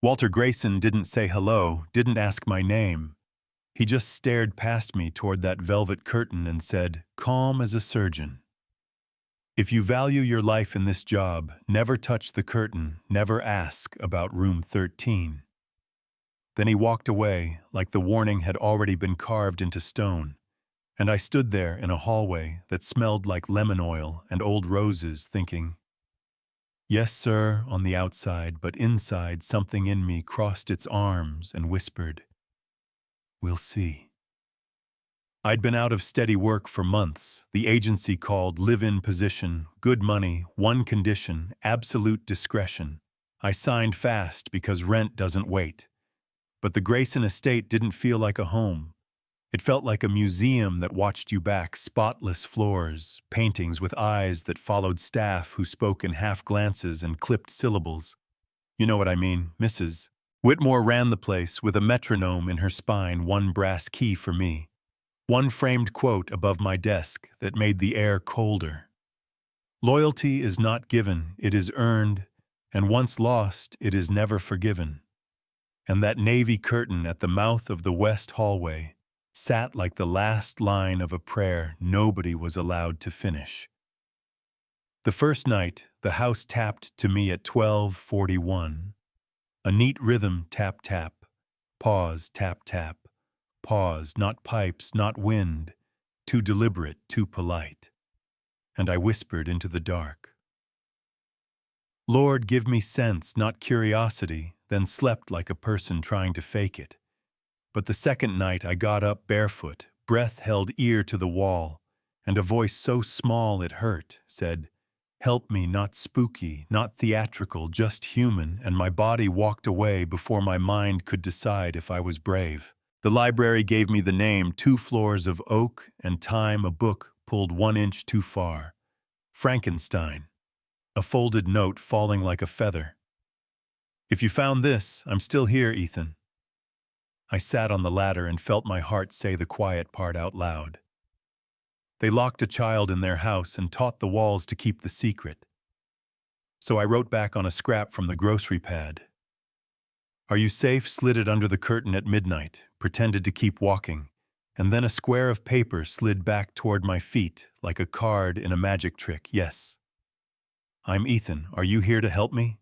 Walter Grayson didn't say hello, didn't ask my name. He just stared past me toward that velvet curtain and said, calm as a surgeon, "If you value your life in this job, never touch the curtain, never ask about room 13. Then he walked away, like the warning had already been carved into stone, and I stood there in a hallway that smelled like lemon oil and old roses, thinking, yes, sir, on the outside, but inside something in me crossed its arms and whispered, we'll see. I'd been out of steady work for months. The agency called live-in position, good money, one condition, absolute discretion. I signed fast because rent doesn't wait. But the Grayson estate didn't feel like a home. It felt like a museum that watched you back, spotless floors, paintings with eyes that followed staff who spoke in half glances and clipped syllables. You know what I mean, Mrs. Whitmore ran the place with a metronome in her spine, one brass key for me. One framed quote above my desk that made the air colder. Loyalty is not given, it is earned, and once lost, it is never forgiven. And that navy curtain at the mouth of the west hallway sat like the last line of a prayer nobody was allowed to finish. The first night, the house tapped to me at 12:41. A neat rhythm, tap, tap, pause, tap, tap, pause, not pipes, not wind, too deliberate, too polite. And I whispered into the dark, Lord, give me sense, not curiosity, then slept like a person trying to fake it. But the second night I got up barefoot, breath held ear to the wall, and a voice so small it hurt said, help me, not spooky, not theatrical, just human, and my body walked away before my mind could decide if I was brave. The library gave me the name, 2 floors of oak, and time a book pulled 1 inch too far. Frankenstein. A folded note falling like a feather. If you found this, I'm still here, Ethan. I sat on the ladder and felt my heart say the quiet part out loud. They locked a child in their house and taught the walls to keep the secret. So I wrote back on a scrap from the grocery pad. Are you safe? Slid it under the curtain at midnight, pretended to keep walking, and then a square of paper slid back toward my feet like a card in a magic trick. Yes. I'm Ethan. Are you here to help me?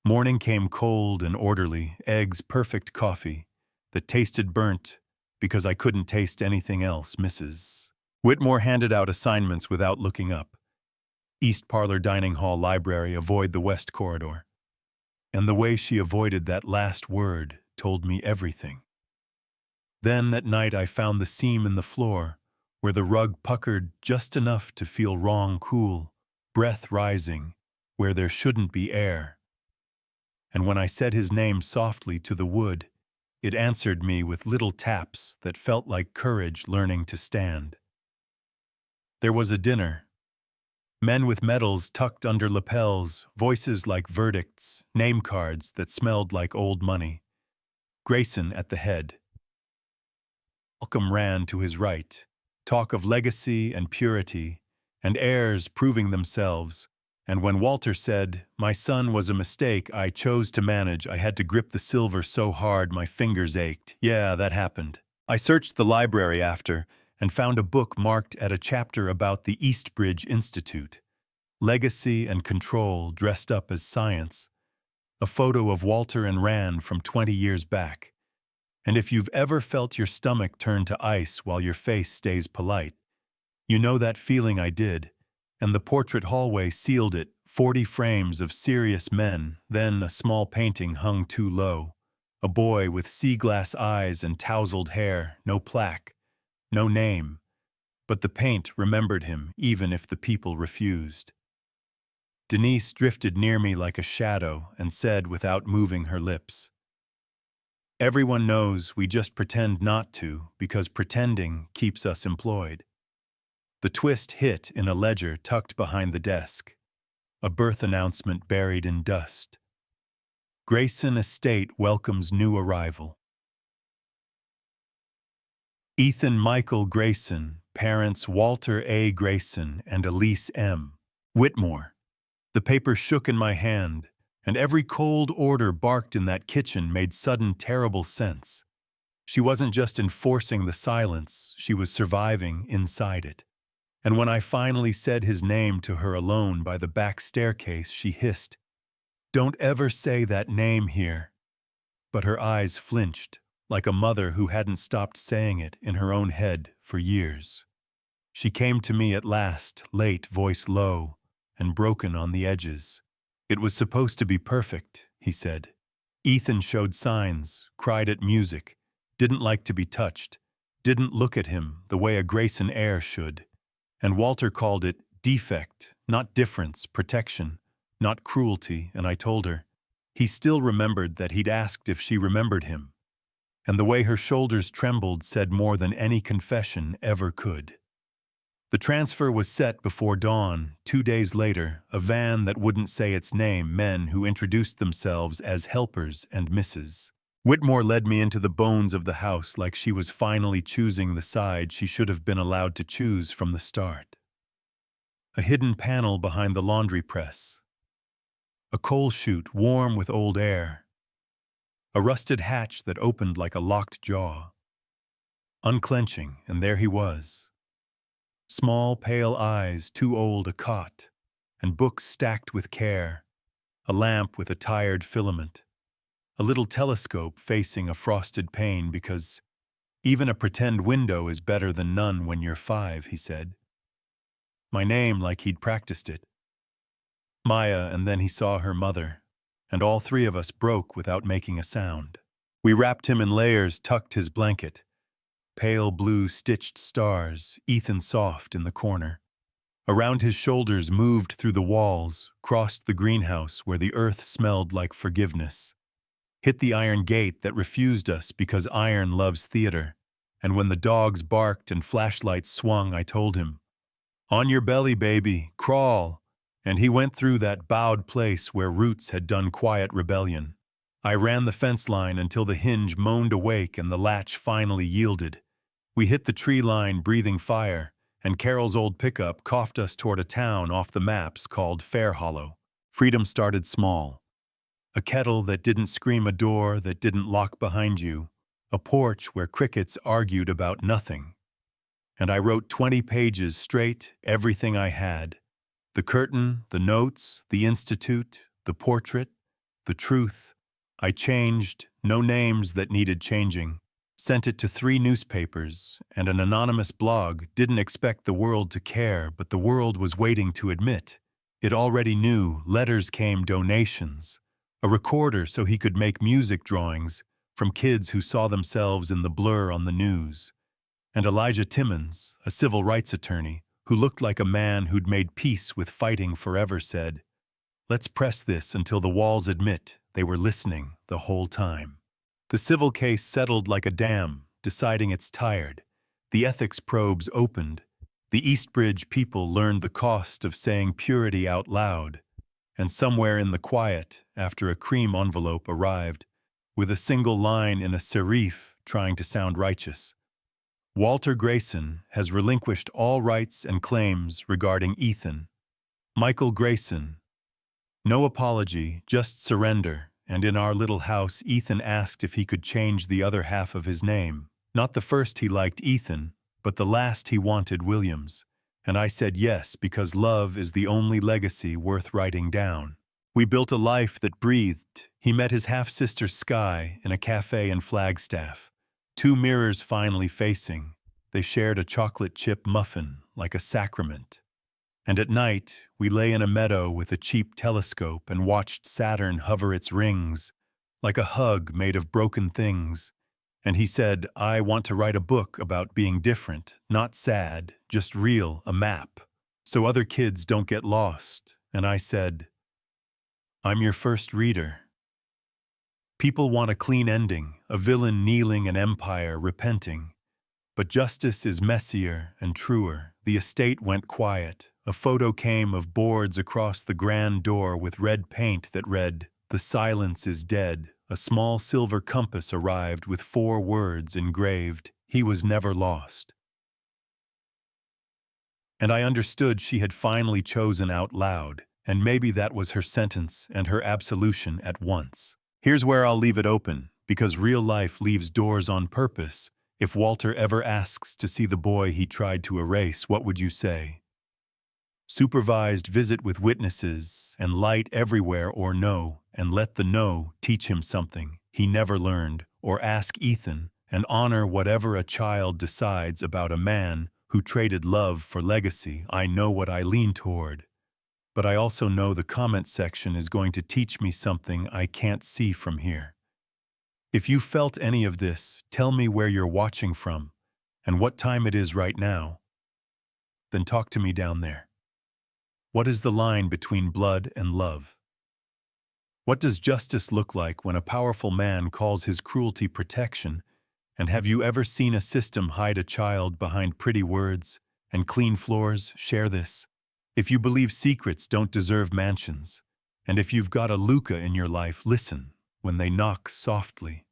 Morning came cold and orderly, eggs, perfect coffee that tasted burnt because I couldn't taste anything else, Mrs. Whitmore handed out assignments without looking up. East parlor, dining hall, library, avoid the west corridor. And the way she avoided that last word told me everything. Then that night I found the seam in the floor, where the rug puckered just enough to feel wrong, cool, breath rising, where there shouldn't be air. And when I said his name softly to the wood, it answered me with little taps that felt like courage learning to stand. There was a dinner. Men with medals tucked under lapels, voices like verdicts, name cards that smelled like old money. Grayson at the head. Malcolm ran to his right. Talk of legacy and purity, and heirs proving themselves. And when Walter said, my son was a mistake I chose to manage, I had to grip the silver so hard my fingers ached. Yeah, that happened. I searched the library after and found a book marked at a chapter about the Eastbridge Institute. Legacy and control dressed up as science. A photo of Walter and Rand from 20 years back. And if you've ever felt your stomach turn to ice while your face stays polite, you know that feeling I did. And the portrait hallway sealed it, 40 frames of serious men, then a small painting hung too low. A boy with sea-glass eyes and tousled hair, no plaque, no name. But the paint remembered him, even if the people refused. Denise drifted near me like a shadow and said without moving her lips, everyone knows we just pretend not to because pretending keeps us employed. The twist hit in a ledger tucked behind the desk. A birth announcement buried in dust. Grayson Estate welcomes new arrival. Ethan Michael Grayson, parents Walter A. Grayson and Elise M. Whitmore. The paper shook in my hand, And every cold order barked in that kitchen made sudden terrible sense. She wasn't just enforcing the silence, she was surviving inside it. And when I finally said his name to her alone by the back staircase, she hissed, "Don't ever say that name here." But her eyes flinched, like a mother who hadn't stopped saying it in her own head for years. She came to me at last, late, voice low, and broken on the edges. "It was supposed to be perfect," he said. "Ethan showed signs, cried at music, didn't like to be touched, didn't look at him the way a Grayson heir should. And Walter called it defect, not difference, protection, not cruelty," and I told her. He still remembered that he'd asked if she remembered him. And the way her shoulders trembled said more than any confession ever could. The transfer was set before dawn. 2 days later, a van that wouldn't say its name, men who introduced themselves as helpers and misses. Whitmore led me into the bones of the house like she was finally choosing the side she should have been allowed to choose from the start. A hidden panel behind the laundry press. A coal chute warm with old air. A rusted hatch that opened like a locked jaw. Unclenching, and there he was. Small, pale eyes, too old a cot, and books stacked with care, a lamp with a tired filament, a little telescope facing a frosted pane because even a pretend window is better than none when you're 5, he said. My name like he'd practiced it. Maya, and then he saw her mother, and all 3 of us broke without making a sound. We wrapped him in layers, tucked his blanket. Pale blue stitched stars, Ethan soft in the corner. Around his shoulders moved through the walls, crossed the greenhouse where the earth smelled like forgiveness. Hit the iron gate that refused us because iron loves theater. And when the dogs barked and flashlights swung, I told him, "On your belly, baby, crawl." And he went through that bowed place where roots had done quiet rebellion. I ran the fence line until the hinge moaned awake and the latch finally yielded. We hit the tree line breathing fire, and Carol's old pickup coughed us toward a town off the maps called Fair Hollow. Freedom started small. A kettle that didn't scream, a door that didn't lock behind you, a porch where crickets argued about nothing. And I wrote 20 pages straight, everything I had. The curtain, the notes, the institute, the portrait, the truth. I changed, no names that needed changing. Sent it to 3 newspapers, and an anonymous blog. Didn't expect the world to care, but the world was waiting to admit. It already knew. Letters came, donations. A recorder so he could make music drawings from kids who saw themselves in the blur on the news. And Elijah Timmons, a civil rights attorney, who looked like a man who'd made peace with fighting forever, said, "Let's press this until the walls admit they were listening the whole time." The civil case settled like a dam, deciding it's tired. The ethics probes opened. The Eastbridge people learned the cost of saying purity out loud. And somewhere in the quiet, after a cream envelope arrived, with a single line in a serif trying to sound righteous, Walter Grayson has relinquished all rights and claims regarding Ethan. Michael Grayson. No apology, just surrender. And in our little house, Ethan asked if he could change the other half of his name. Not the first he liked Ethan, but the last he wanted Williams. And I said yes, because love is the only legacy worth writing down. We built a life that breathed. He met his half-sister Sky in a cafe in Flagstaff. 2 mirrors finally facing. They shared a chocolate chip muffin like a sacrament. And at night, we lay in a meadow with a cheap telescope and watched Saturn hover its rings, like a hug made of broken things. And he said, "I want to write a book about being different, not sad, just real, a map, so other kids don't get lost." And I said, "I'm your first reader." People want a clean ending, a villain kneeling, an empire repenting. But justice is messier and truer. The estate went quiet. A photo came of boards across the grand door with red paint that read, "The silence is dead." A small silver compass arrived with 4 words engraved, "He was never lost." And I understood she had finally chosen out loud. And maybe that was her sentence and her absolution at once. Here's where I'll leave it open, because real life leaves doors on purpose. If Walter ever asks to see the boy he tried to erase, what would you say? Supervised visit with witnesses, and light everywhere or no, and let the no teach him something he never learned, or ask Ethan, and honor whatever a child decides about a man who traded love for legacy. I know what I lean toward, but I also know the comment section is going to teach me something I can't see from here. If you felt any of this, tell me where you're watching from, and what time it is right now. Then talk to me down there. What is the line between blood and love? What does justice look like when a powerful man calls his cruelty protection? And have you ever seen a system hide a child behind pretty words and clean floors? Share this. If you believe secrets don't deserve mansions, and if you've got a Luca in your life, listen when they knock softly.